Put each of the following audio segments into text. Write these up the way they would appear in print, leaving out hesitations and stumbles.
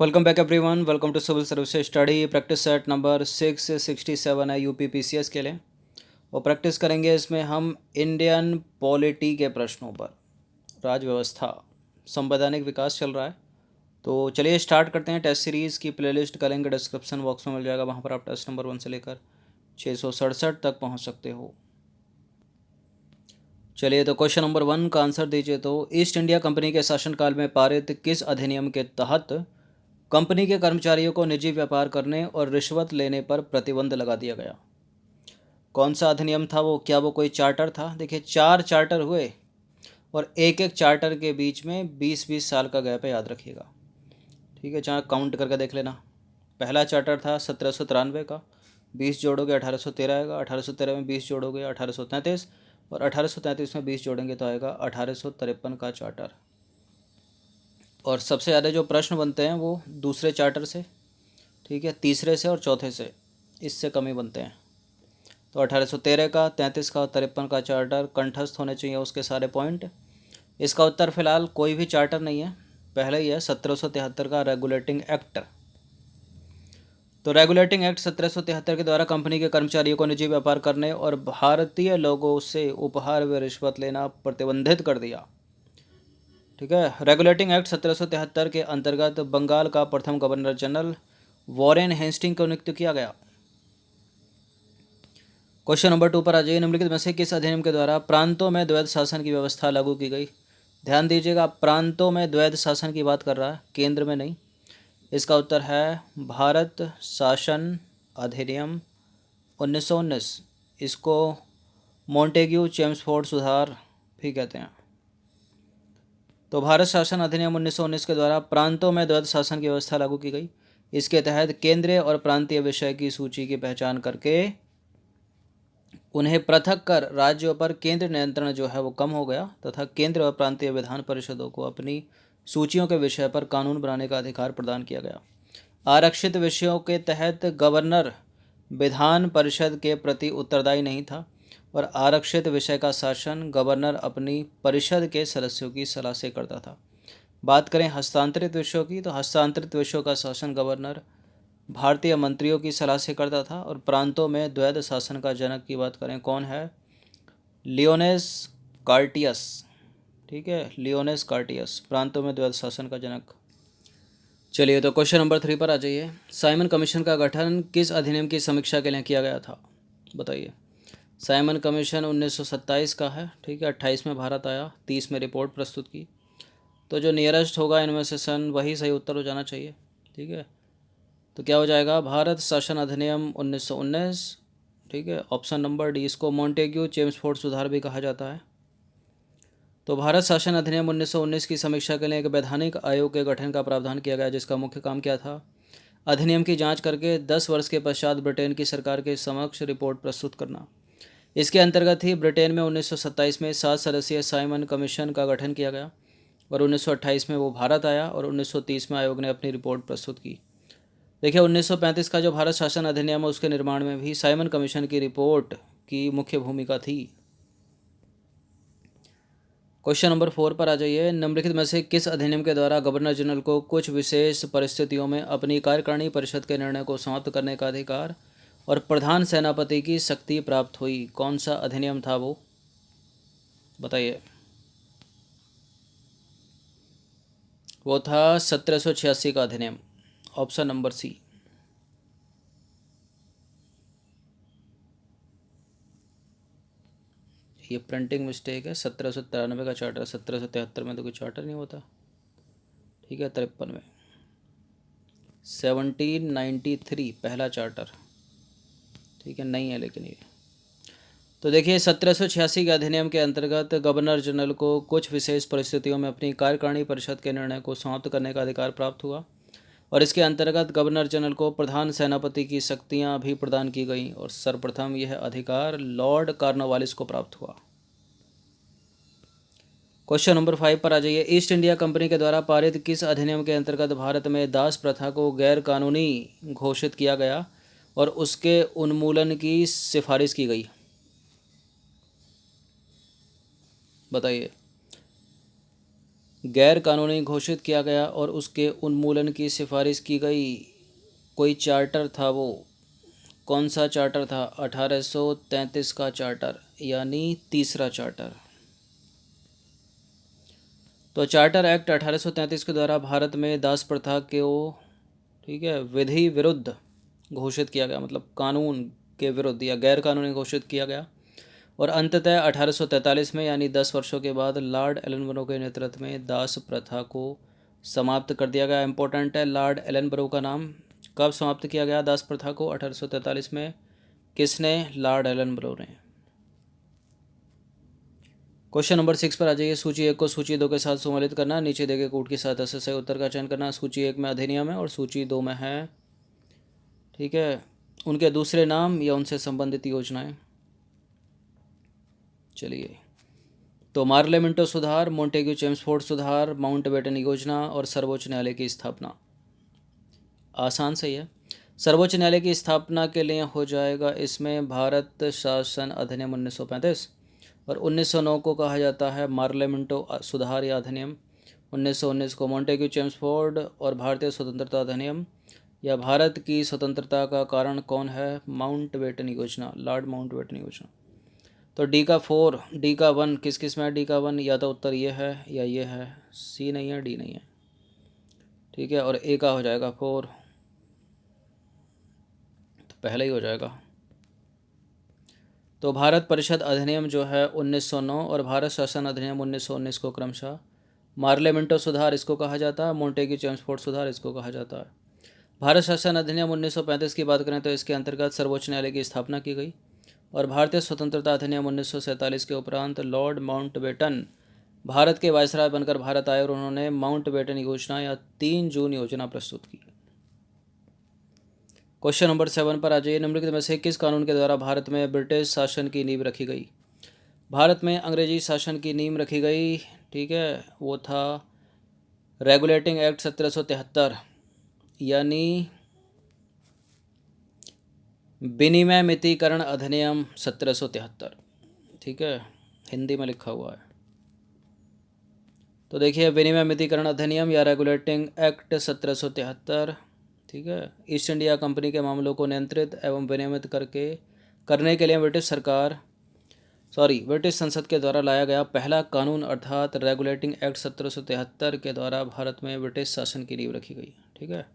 Welcome back everyone. Welcome to civil services study practice set number 667 है UPPCS के लिए। और प्रैक्टिस करेंगे इसमें हम इंडियन पॉलिटी के प्रश्नों पर। राज्य व्यवस्था संवैधानिक विकास चल रहा है, तो चलिए स्टार्ट करते हैं। टेस्ट सीरीज़ की प्लेलिस्ट का लिंक डिस्क्रिप्शन बॉक्स में मिल जाएगा, वहाँ पर आप टेस्ट नंबर 1 से लेकर 667 तक पहुँच सकते हो। चलिए, तो क्वेश्चन नंबर 1 का आंसर दीजिए। तो ईस्ट इंडिया कंपनी के शासनकाल में पारित किस अधिनियम के तहत कंपनी के कर्मचारियों को निजी व्यापार करने और रिश्वत लेने पर प्रतिबंध लगा दिया गया? कौन सा अधिनियम था वो? क्या वो कोई चार्टर था? देखिए, 4 चार्टर हुए और एक एक चार्टर के बीच में 20-20 साल का गैप है, याद रखिएगा। ठीक है, जहाँ काउंट करके देख लेना। पहला चार्टर था 1793 का, 20 जोड़ोगे 1813 आएगा, 1813 में 20 जोड़ोगे 1833, और 1833 में 20 जोड़ेंगे तो आएगा 1853 का चार्टर। और सबसे ज़्यादा जो प्रश्न बनते हैं वो दूसरे चार्टर से, ठीक है, तीसरे से और चौथे से, इससे कम ही बनते हैं। तो 1813 का, 33 का और 53 का चार्टर कंठस्थ होने चाहिए उसके सारे पॉइंट। इसका उत्तर फिलहाल कोई भी चार्टर नहीं है, पहले ही है 1773 का रेगुलेटिंग एक्ट। तो रेगुलेटिंग एक्ट 1773 के द्वारा कंपनी के कर्मचारियों को निजी व्यापार करने और भारतीय लोगों से उपहार व रिश्वत लेना प्रतिबंधित कर दिया। ठीक है, रेगुलेटिंग एक्ट 1773 के अंतर्गत बंगाल का प्रथम गवर्नर जनरल वॉरेन हेस्टिंग को नियुक्त किया गया। क्वेश्चन नंबर 2 पर आ जाइए। निम्नलिखित में से किस अधिनियम के द्वारा प्रांतों में द्वैध शासन की व्यवस्था लागू की गई? ध्यान दीजिएगा, प्रांतों में द्वैध शासन की बात कर रहा है, केंद्र में नहीं। इसका उत्तर है भारत शासन अधिनियम 1919। इसको मॉन्टेग्यू चेम्सफोर्ड सुधार भी कहते हैं। तो भारत शासन अधिनियम 1919 के द्वारा प्रांतों में द्वैध शासन की व्यवस्था लागू की गई। इसके तहत केंद्रीय और प्रांतीय विषय की सूची की पहचान करके उन्हें पृथक कर राज्यों पर केंद्र नियंत्रण जो है वो कम हो गया, तथा केंद्र और प्रांतीय विधान परिषदों को अपनी सूचियों के विषय पर कानून बनाने का अधिकार प्रदान किया गया। आरक्षित विषयों के तहत गवर्नर विधान परिषद के प्रति उत्तरदायी नहीं था, और आरक्षित विषय का शासन गवर्नर अपनी परिषद के सदस्यों की सलाह से करता था। बात करें हस्तांतरित विषयों की, तो हस्तांतरित विषयों का शासन गवर्नर भारतीय मंत्रियों की सलाह से करता था। और प्रांतों में द्वैध शासन का जनक की बात करें, कौन है? लियोनेस कार्टियस। ठीक है, लियोनेस कार्टियस प्रांतों में द्वैध शासन का जनक। चलिए, तो क्वेश्चन नंबर 3 पर आ जाइए। साइमन कमीशन का गठन किस अधिनियम की समीक्षा के लिए किया गया था? बताइए। साइमन कमीशन 1927 का है, ठीक है। 28 में भारत आया, 30 में रिपोर्ट प्रस्तुत की। तो जो नियरेस्ट होगा इनमें से सन, वही सही उत्तर हो जाना चाहिए। ठीक है, तो क्या हो जाएगा? भारत शासन अधिनियम 1919। ठीक है, ऑप्शन नंबर डी। इसको मॉन्टेग्यू चेम्सफोर्ड सुधार भी कहा जाता है। तो भारत शासन अधिनियम 1919 की समीक्षा के लिए एक वैधानिक आयोग के गठन का प्रावधान किया गया, जिसका मुख्य काम क्या था? अधिनियम की जांच करके 10 वर्ष के पश्चात ब्रिटेन की सरकार के समक्ष रिपोर्ट प्रस्तुत करना। इसके अंतर्गत ही ब्रिटेन में 1927 में 7 सदस्यीय साइमन कमीशन का गठन किया गया, और 1928 में वो भारत आया, और 1930 में आयोग ने अपनी रिपोर्ट प्रस्तुत की। देखिए, 1935 का जो भारत शासन अधिनियम है उसके निर्माण में भी साइमन कमीशन की रिपोर्ट की मुख्य भूमिका थी। क्वेश्चन नंबर 4 पर आ जाइए। निम्नलिखित में से किस अधिनियम के द्वारा गवर्नर जनरल को कुछ विशेष परिस्थितियों में अपनी कार्यकारिणी परिषद के निर्णय को समाप्त करने का अधिकार और प्रधान सेनापति की शक्ति प्राप्त हुई? कौन सा अधिनियम था वो? बताइए। वो था 1786 का अधिनियम, ऑप्शन नंबर सी। ये प्रिंटिंग मिस्टेक है। 1793 का चार्टर, 1773 में तो कोई चार्टर नहीं होता। ठीक है, 53 में 1793 पहला चार्टर। ठीक है, नहीं है लेकिन ये। तो देखिए, 1786 के अधिनियम के अंतर्गत गवर्नर जनरल को कुछ विशेष परिस्थितियों में अपनी कार्यकारिणी परिषद के निर्णय को समाप्त करने का अधिकार प्राप्त हुआ, और इसके अंतर्गत गवर्नर जनरल को प्रधान सेनापति की शक्तियां भी प्रदान की गईं, और सर्वप्रथम यह अधिकार लॉर्ड कॉर्नवालिस को प्राप्त हुआ। क्वेश्चन नंबर 5 पर आ जाइए। ईस्ट इंडिया कंपनी के द्वारा पारित किस अधिनियम के अंतर्गत भारत में दास प्रथा को गैर कानूनी घोषित किया गया और उसके उन्मूलन की सिफारिश की गई? बताइए। गैर कानूनी घोषित किया गया और उसके उन्मूलन की सिफारिश की गई कोई चार्टर था, वो कौन सा चार्टर था? 1833 का चार्टर, यानी तीसरा चार्टर। तो चार्टर एक्ट 1833 के द्वारा भारत में दास प्रथा को, ठीक है, विधि विरुद्ध घोषित किया गया, मतलब कानून के विरुद्ध या गैर कानूनी घोषित किया गया। और अंततः 1843 में, यानी 10 वर्षों के बाद, लॉर्ड एलनबरो के नेतृत्व में दास प्रथा को समाप्त कर दिया गया। इंपॉर्टेंट है, लॉर्ड एलनबरो का नाम। कब समाप्त किया गया दास प्रथा को? 1843 में। किसने? लॉर्ड एलनबरो ने। क्वेश्चन नंबर 6 पर आ जाइए। सूची 1 को सूची 2 के साथ सम्मिलित करना, नीचे दिए गए कूट की सहायता से सही उत्तर का चयन करना। सूची 1 में अधिनियम है और सूची 2 में है, ठीक है, उनके दूसरे नाम या उनसे संबंधित योजनाएं। चलिए, तो मार्लेमेंटो सुधार, मोंटेग्यू चेम्सफोर्ड सुधार, माउंटबेटन योजना और सर्वोच्च न्यायालय की स्थापना। आसान सही है। सर्वोच्च न्यायालय की स्थापना के लिए हो जाएगा इसमें भारत शासन अधिनियम 1935, और 1909 को कहा जाता है मार्लेमेंटो सुधार या अधिनियम। 1919 को मोंटेग्यू चेम्सफोर्ड और भारतीय स्वतंत्रता अधिनियम, या भारत की स्वतंत्रता का कारण कौन है? माउंटबेटन योजना, लॉर्ड माउंटबेटन योजना। तो डी का 4, डी का 1 किस किस में है? डी का 1 या तो उत्तर ये है या ये है, सी नहीं है, डी नहीं है, ठीक है। और ए का हो जाएगा 4, तो पहले ही हो जाएगा। तो भारत परिषद अधिनियम जो है 1909 और भारत शासन अधिनियम 1919 को क्रमशः मार्लेमेंटो सुधार इसको कहा जाता है, मोंटेग्यू चेम्सफोर्ड सुधार इसको कहा जाता है। भारत शासन अधिनियम 1935 की बात करें तो इसके अंतर्गत सर्वोच्च न्यायालय की स्थापना की गई, और भारतीय स्वतंत्रता अधिनियम 1947 के उपरांत लॉर्ड माउंटबेटन भारत के वायसराय बनकर भारत आए और उन्होंने माउंटबेटन योजना या 3 जून योजना प्रस्तुत की। क्वेश्चन नंबर 7 पर आ जाइए। निम्नलिखित में से किस कानून के द्वारा भारत में ब्रिटिश शासन की नींव रखी गई? भारत में अंग्रेजी शासन की नींव रखी गई, ठीक है, वो था रेगुलेटिंग एक्ट 1773, यानी विनिमय मितीकरण अधिनियम 1773, ठीक है, हिंदी में लिखा हुआ है। तो देखिए, विनिमय मितीकरण अधिनियम या रेगुलेटिंग एक्ट 1773, ठीक है, ईस्ट इंडिया कंपनी के मामलों को नियंत्रित एवं विनियमित करने के लिए ब्रिटिश संसद के द्वारा लाया गया पहला कानून, अर्थात रेगुलेटिंग एक्ट 1773 के द्वारा भारत में ब्रिटिश शासन की नींव रखी गई, ठीक है।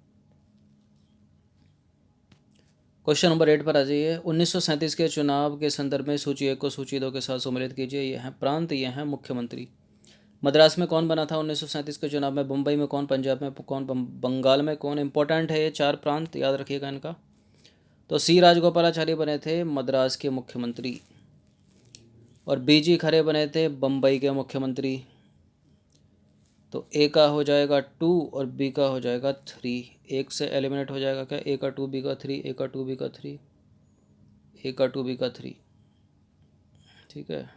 क्वेश्चन नंबर 8 पर आ जाइए। 1937 के चुनाव के संदर्भ में सूची 1 को सूची 2 के साथ सम्मिलित कीजिए। ये हैं प्रांत, ये हैं मुख्यमंत्री। मद्रास में कौन बना था 1937 के चुनाव में? मुंबई में कौन? पंजाब में कौन? बंगाल में कौन? इंपॉर्टेंट है ये 4 प्रांत, याद रखिएगा इनका। तो सी राजगोपालाचारी बने थे मद्रास के मुख्यमंत्री, और बीजी खरे बने थे बम्बई के मुख्यमंत्री। तो ए का हो जाएगा 2 और बी का हो जाएगा 3, एक से एलिमिनेट हो जाएगा क्या? ए का 2 बी का 3, ए का 2 बी का 3, ए का 2 बी का 3, ठीक है,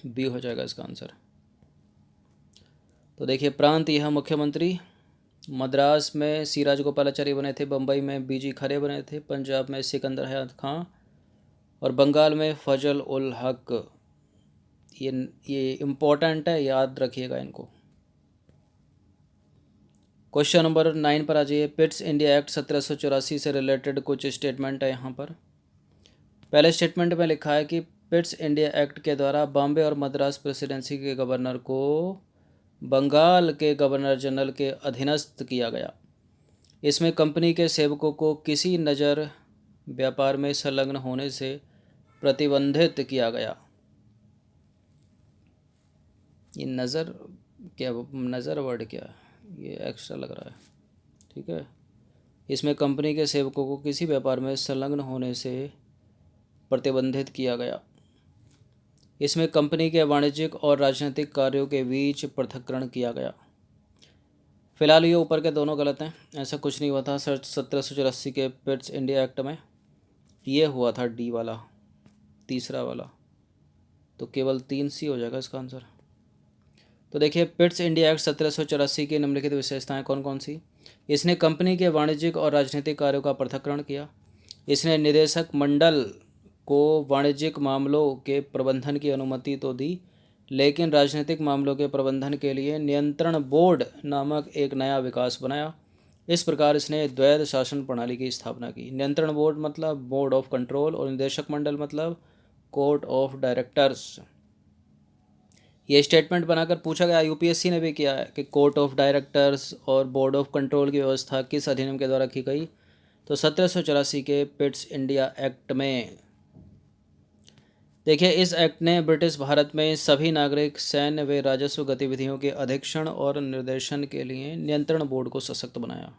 बी हो जाएगा इसका आंसर। तो देखिए, प्रांत यह मुख्यमंत्री, मद्रास में सी राजगोपालाचारी बने थे, बम्बई में बीजी खरे बने थे, पंजाब में सिकंदर हयात खां, और बंगाल में फजल उल हक। ये इम्पोर्टेंट है, याद रखिएगा इनको। क्वेश्चन नंबर 9 पर आ जाइए। पिट्स इंडिया एक्ट 1784 से रिलेटेड कुछ स्टेटमेंट है यहाँ पर। पहले स्टेटमेंट में लिखा है कि पिट्स इंडिया एक्ट के द्वारा बॉम्बे और मद्रास प्रेसिडेंसी के गवर्नर को बंगाल के गवर्नर जनरल के अधीनस्थ किया गया। इसमें कंपनी के सेवकों को किसी नज़र व्यापार में संलग्न होने से प्रतिबंधित किया गया। ये नज़र क्या, नज़र वर्ड क्या, ये एक्स्ट्रा लग रहा है, ठीक है। इसमें कंपनी के सेवकों को किसी व्यापार में संलग्न होने से प्रतिबंधित किया गया। इसमें कंपनी के वाणिज्यिक और राजनीतिक कार्यों के बीच पृथक्करण किया गया। फिलहाल ये ऊपर के दोनों गलत हैं, ऐसा कुछ नहीं हुआ था 1784 के पिट्स इंडिया एक्ट में। ये हुआ था डी वाला, तीसरा वाला, तो केवल 3 सी हो जाएगा इसका आंसर। तो देखिए, पिट्स इंडिया एक्ट 1784 की निम्नलिखित विशेषताएं कौन कौन सी? इसने कंपनी के वाणिज्यिक और राजनीतिक कार्यों का पृथक्करण किया। इसने निदेशक मंडल को वाणिज्यिक मामलों के प्रबंधन की अनुमति तो दी, लेकिन राजनीतिक मामलों के प्रबंधन के लिए नियंत्रण बोर्ड नामक एक नया विकास बनाया। इस प्रकार इसने द्वैध शासन प्रणाली की स्थापना की। नियंत्रण बोर्ड मतलब बोर्ड ऑफ कंट्रोल और निदेशक मंडल मतलब कोर्ट ऑफ डायरेक्टर्स। ये स्टेटमेंट बनाकर पूछा गया, यूपीएससी ने भी किया है कि कोर्ट ऑफ डायरेक्टर्स और बोर्ड ऑफ कंट्रोल की व्यवस्था किस अधिनियम के द्वारा की गई, तो 1784 के पिट्स इंडिया एक्ट में। देखिए, इस एक्ट ने ब्रिटिश भारत में सभी नागरिक सैन्य व राजस्व गतिविधियों के अधीक्षण और निर्देशन के लिए नियंत्रण बोर्ड को सशक्त बनाया।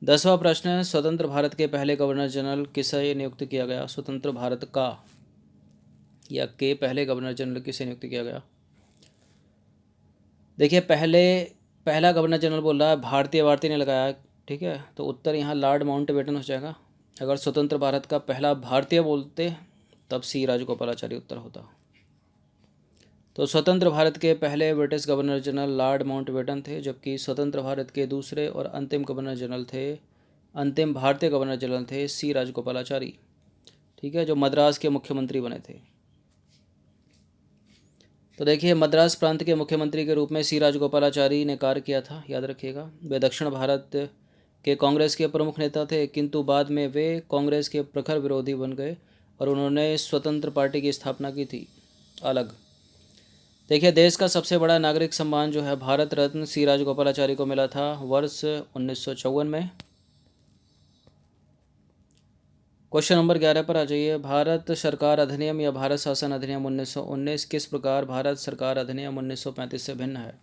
10वां प्रश्न है, स्वतंत्र भारत के पहले गवर्नर जनरल किसे नियुक्त किया गया? स्वतंत्र भारत का या के पहले गवर्नर जनरल किसे नियुक्त किया गया? देखिए, पहला गवर्नर जनरल बोल रहा है, भारतीय ने लगाया, ठीक है, तो उत्तर यहाँ लॉर्ड माउंटबेटन हो जाएगा। अगर स्वतंत्र भारत का पहला भारतीय बोलते तब सी राजगोपालाचारी उत्तर होता। तो स्वतंत्र भारत के पहले British governor general Lord Mountbatten थे, जबकि स्वतंत्र भारत के दूसरे और अंतिम भारतीय गवर्नर जनरल थे सी राजगोपालाचारी, ठीक है, जो मद्रास के मुख्यमंत्री बने थे। तो देखिए, मद्रास प्रांत के मुख्यमंत्री के रूप में सी राजगोपालाचारी ने कार्य किया था, याद रखिएगा। वे दक्षिण भारत के कांग्रेस के प्रमुख नेता थे, किंतु बाद में वे कांग्रेस के प्रखर विरोधी बन गए और उन्होंने स्वतंत्र पार्टी की स्थापना की थी अलग। देखिए, देश का सबसे बड़ा नागरिक सम्मान जो है भारत रत्न सी राजगोपालाचारी को मिला था वर्ष 1954 में। क्वेश्चन नंबर 11 पर आ जाइए। भारत सरकार अधिनियम या भारत शासन अधिनियम 1919 किस प्रकार भारत सरकार अधिनियम 1935 से भिन्न है?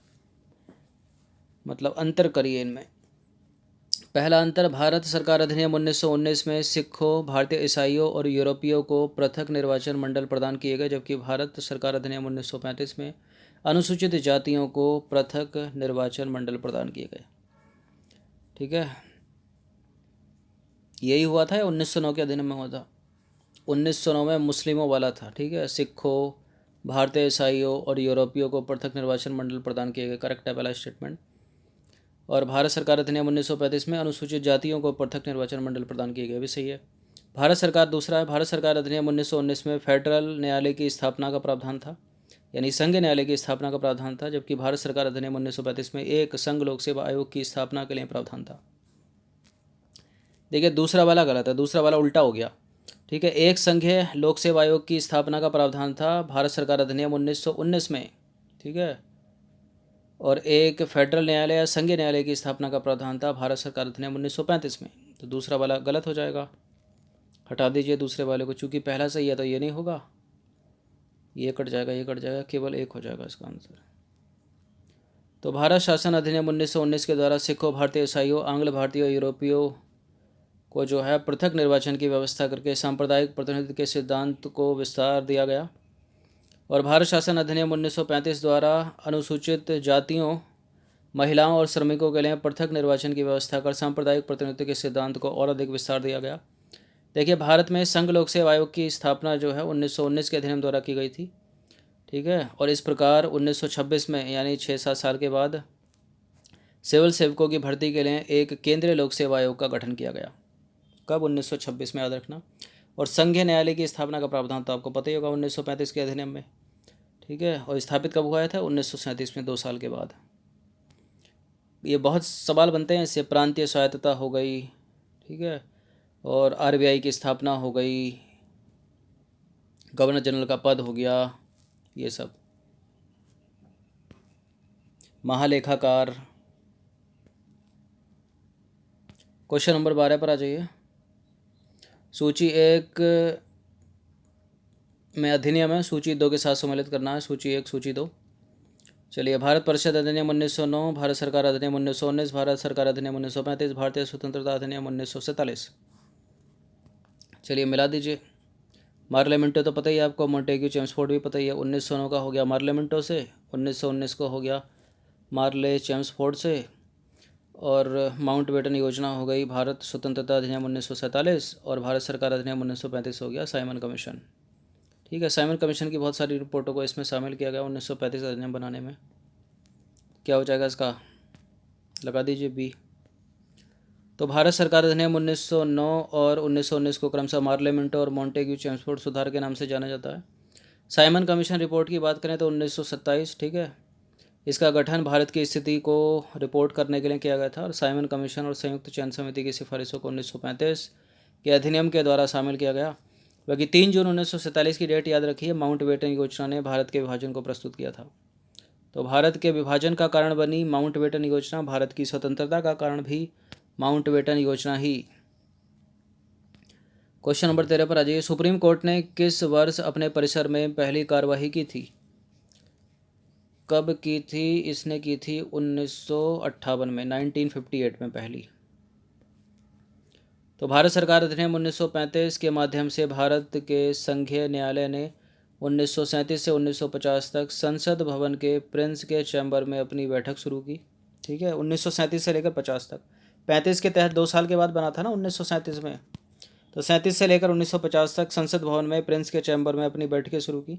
मतलब अंतर करिए इनमें। पहला अंतर, भारत सरकार अधिनियम 1919 में सिखों, भारतीय ईसाइयों और यूरोपियों को पृथक निर्वाचन मंडल प्रदान किए गए, जबकि भारत सरकार अधिनियम 1935 में अनुसूचित जातियों को पृथक निर्वाचन मंडल प्रदान किए गए। ठीक है, यही हुआ था या 1909 के अधिनियम में हुआ था? 1909 में मुस्लिमों वाला था, ठीक है, सिखों, भारतीय ईसाइयों और यूरोपियों को पृथक निर्वाचन मंडल प्रदान किए गए, करेक्ट है पहला स्टेटमेंट। और भारत सरकार अधिनियम 1935 में अनुसूचित जातियों को पृथक निर्वाचन मंडल प्रदान किए गए, भी सही है। भारत सरकार दूसरा है, भारत सरकार अधिनियम 1919 में फेडरल न्यायालय की स्थापना का प्रावधान था, यानी संघ न्यायालय की स्थापना का प्रावधान था, जबकि भारत सरकार अधिनियम 1935 में एक संघ लोक सेवा आयोग की स्थापना के लिए प्रावधान था। देखिए, दूसरा वाला गलत है, दूसरा वाला उल्टा हो गया, ठीक है। एक संघीय लोक सेवा आयोग की स्थापना का प्रावधान था भारत सरकार अधिनियम 1919 में, ठीक है, और एक फेडरल न्यायालय या संघीय न्यायालय की स्थापना का प्रावधान था भारत सरकार अधिनियम 1935 में। तो दूसरा वाला गलत हो जाएगा, हटा दीजिए दूसरे वाले को, चूंकि पहला सही है तो ये नहीं होगा, ये कट जाएगा, ये कट जाएगा, केवल एक हो जाएगा इसका आंसर। तो भारत शासन अधिनियम 1919 के द्वारा सिखों, भारतीय ईसाइयों, आंग्ल भारतीय, यूरोपियों को जो है पृथक निर्वाचन की व्यवस्था करके सांप्रदायिक प्रतिनिधित्व के सिद्धांत को विस्तार दिया गया। और भारत शासन अधिनियम 1935 द्वारा अनुसूचित जातियों, महिलाओं और श्रमिकों के लिए पृथक निर्वाचन की व्यवस्था कर सांप्रदायिक प्रतिनिधित्व के सिद्धांत को और अधिक विस्तार दिया गया। देखिए, भारत में संघ लोक सेवा आयोग की स्थापना जो है 1919 के अधिनियम द्वारा की गई थी, ठीक है, और इस प्रकार 1926 में यानी 6-7 साल के बाद सिविल सेवकों की भर्ती के लिए एक केंद्रीय लोक सेवा आयोग का गठन किया गया। कब? 1926 में, याद रखना। और संघीय न्यायालय की स्थापना का प्रावधान तो आपको पता ही होगा 1935 के अधिनियम में, ठीक है, और स्थापित कब हुआ था? 1937 में, 2 साल के बाद। ये बहुत सवाल बनते हैं इससे, प्रांतीय स्वायत्तता हो गई, ठीक है, और आरबीआई की स्थापना हो गई, गवर्नर जनरल का पद हो गया, ये सब, महालेखाकार। क्वेश्चन नंबर 12 पर आ जाइए। सूची 1 में अधिनियम है, सूची 2 के साथ सम्मिलित करना है, सूची 1 सूची 2। चलिए, भारत परिषद अधिनियम 1909, भारत सरकार अधिनियम 1919, भारत सरकार अधिनियम 1935, भारतीय स्वतंत्रता अधिनियम 1947। चलिए मिला दीजिए। मार्लेमेंटो तो पता ही है आपको, मोंटेग्यू चेम्सफोर्ड भी पता ही है। 1909 का हो गया मार्लेमेंटो से, 1919 को हो गया मार्ले चेम्सफोर्ड से, और माउंटबेटन योजना हो गई भारत स्वतंत्रता अधिनियम 1947, और भारत सरकार अधिनियम 1935 हो गया साइमन कमीशन, ठीक है। साइमन कमीशन की बहुत सारी रिपोर्टों को इसमें शामिल किया गया 1935 अधिनियम बनाने में। क्या हो जाएगा इसका? लगा दीजिए बी। तो भारत सरकार अधिनियम 1909 और 1919 को क्रमशः मार्लेमेंटो और मोंटेग्यू चेम्सफोर्ड सुधार के नाम से जाना जाता है। साइमन कमीशन रिपोर्ट की बात करें तो 1927, ठीक है, इसका गठन भारत की स्थिति को रिपोर्ट करने के लिए किया गया था और साइमन कमीशन और संयुक्त चयन समिति की सिफारिशों को 1935 के अधिनियम के द्वारा शामिल किया गया। बाकी 3 जून 1947 की डेट याद रखिए, माउंटबेटन योजना ने भारत के विभाजन को प्रस्तुत किया था। तो भारत के विभाजन का कारण बनी माउंटबेटन योजना, भारत की स्वतंत्रता का कारण भी माउंटबेटन योजना ही। क्वेश्चन नंबर 13 पर आ जाइए। सुप्रीम कोर्ट ने किस वर्ष अपने परिसर में पहली कार्यवाही की थी? कब की थी? इसने की थी 1958 में, 1958 में पहली। तो भारत सरकार अधिनियम 1935 के माध्यम से भारत के संघीय न्यायालय ने 1937 से 1950 तक संसद भवन के प्रिंस के चैम्बर में अपनी बैठक शुरू की। ठीक है, 1937 से लेकर 50 तक। 35 के तहत 2 साल के बाद बना था ना 1937 में, तो 37 से लेकर 1950 तक संसद भवन में प्रिंस के चैम्बर में अपनी बैठकें शुरू की।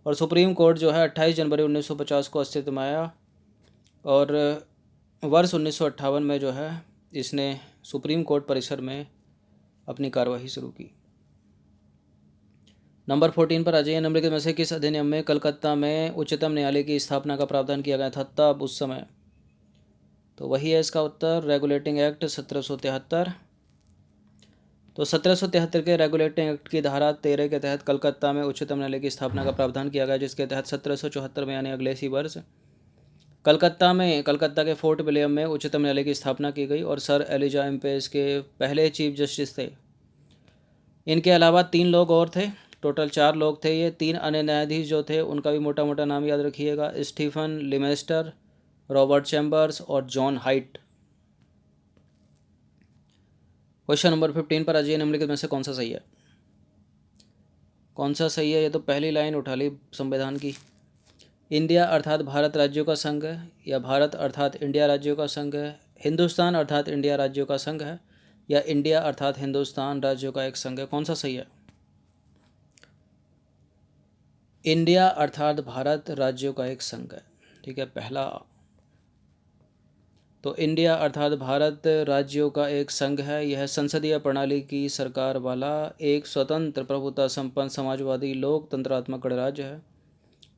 और सुप्रीम कोर्ट जो है 28 जनवरी 1950 को अस्तित्व में आया और वर्ष 1958 में जो है इसने सुप्रीम कोर्ट परिसर में अपनी कार्यवाही शुरू की। नंबर 14 पर आ जाइए। निम्नलिखित में से किस अधिनियम में कलकत्ता में उच्चतम न्यायालय की स्थापना का प्रावधान किया गया था तब उस समय? तो वही है इसका उत्तर, रेगुलेटिंग एक्ट 1773। तो 1773 के रेगुलेटिंग एक्ट की धारा 13 के तहत कलकत्ता में उच्चतम न्यायालय की स्थापना का प्रावधान किया गया, जिसके तहत 1774 में यानी अगले इसी वर्ष कलकत्ता के फोर्ट विलियम में उच्चतम न्यायालय की स्थापना की गई और सर एलिजा एम्पेस के पहले चीफ जस्टिस थे। इनके अलावा 3 लोग और थे, टोटल 4 लोग थे ये। 3 अन्य न्यायाधीश जो थे उनका भी मोटा मोटा नाम याद रखिएगा, स्टीफन लिमेस्टर, रॉबर्ट चैम्बर्स और जॉन हाइट। क्वेश्चन नंबर 15 पर आ जाइए। निम्नलिखित में से कौन सा सही है? कौन सा सही है? ये तो पहली लाइन उठा ली संविधान की। इंडिया अर्थात भारत राज्यों का संघ है, या भारत अर्थात इंडिया राज्यों का संघ है, हिंदुस्तान अर्थात इंडिया राज्यों का संघ है, या इंडिया अर्थात हिंदुस्तान राज्यों का एक संघ है? कौन सा सही है? इंडिया अर्थात भारत राज्यों का एक संघ है, ठीक है, पहला। तो इंडिया अर्थात भारत राज्यों का एक संघ है। यह संसदीय प्रणाली की सरकार वाला एक स्वतंत्र प्रभुता संपन्न समाजवादी लोकतंत्रात्मक गणराज्य है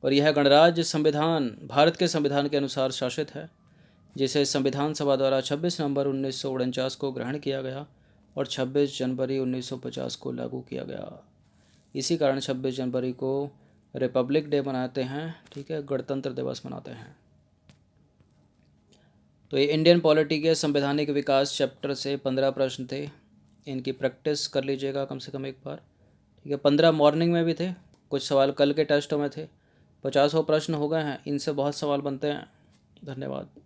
और यह गणराज्य भारत के संविधान के अनुसार शासित है, जिसे संविधान सभा द्वारा 26 नवंबर 1949 को ग्रहण किया गया और 26 जनवरी 1950 को लागू किया गया। इसी कारण 26 जनवरी को रिपब्लिक डे मनाते हैं, ठीक है, गणतंत्र दिवस मनाते हैं। तो ये इंडियन पॉलिटी के संवैधानिक विकास चैप्टर से 15 प्रश्न थे, इनकी प्रैक्टिस कर लीजिएगा कम से कम एक बार, ठीक है। 15 मॉर्निंग में भी थे, कुछ सवाल कल के टेस्टों में थे, 50 प्रश्न हो गए हैं, इनसे बहुत सवाल बनते हैं। धन्यवाद।